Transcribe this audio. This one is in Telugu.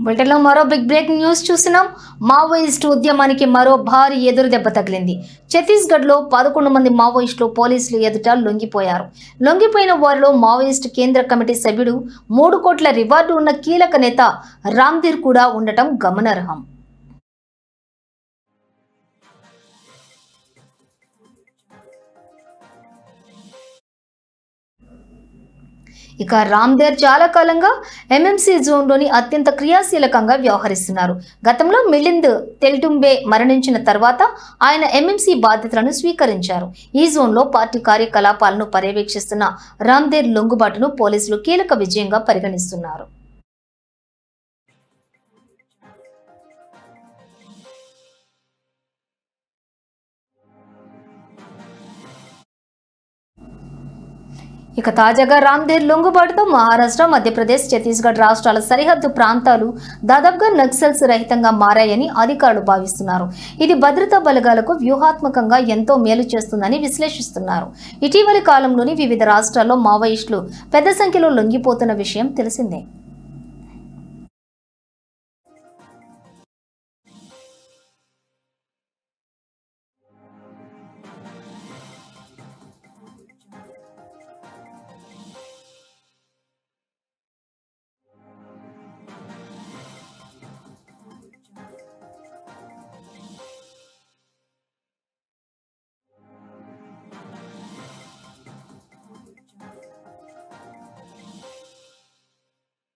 బులెటిన్లో మరో బిగ్ బ్రేకింగ్ న్యూస్ చూస్తున్నాం. మావోయిస్టు ఉద్యమానికి మరో భారీ ఎదురు దెబ్బ తగిలింది. ఛత్తీస్గఢ్లో 11 మంది మావోయిస్టులు పోలీసులు ఎదుట లొంగిపోయారు. లొంగిపోయిన వారిలో మావోయిస్టు కేంద్ర కమిటీ సభ్యుడు, 3 కోట్ల రివార్డు ఉన్న కీలక నేత రామ్ధీర్ కూడా ఉండటం గమనార్హం. ఇక రామ్ధీర్ చాలా కాలంగా ఎంఎంసీ జోన్లోని అత్యంత క్రియాశీలకంగా వ్యవహరిస్తున్నారు. గతంలో మిలింద్ తెల్టుంబే మరణించిన తర్వాత ఆయన ఎంఎంసీ బాధ్యతలను స్వీకరించారు. ఈ జోన్లో పార్టీ కార్యకలాపాలను పర్యవేక్షిస్తున్న రామ్ధీర్ లొంగుబాటును పోలీసులు కీలక విజయంగా పరిగణిస్తున్నారు. ఇక తాజాగా రామ్ధీర్ లొంగుబాటుతో మహారాష్ట్ర, మధ్యప్రదేశ్, ఛత్తీస్గఢ్ రాష్ట్రాల సరిహద్దు ప్రాంతాలు దాదాపుగా నక్సల్స్ రహితంగా మారాయని అధికారులు భావిస్తున్నారు. ఇది భద్రతా బలగాలకు వ్యూహాత్మకంగా ఎంతో మేలు చేస్తుందని విశ్లేషిస్తున్నారు. ఇటీవలి కాలంలోని వివిధ రాష్ట్రాల్లో మావోయిస్టులు పెద్ద సంఖ్యలో లొంగిపోతున్న విషయం తెలిసిందే.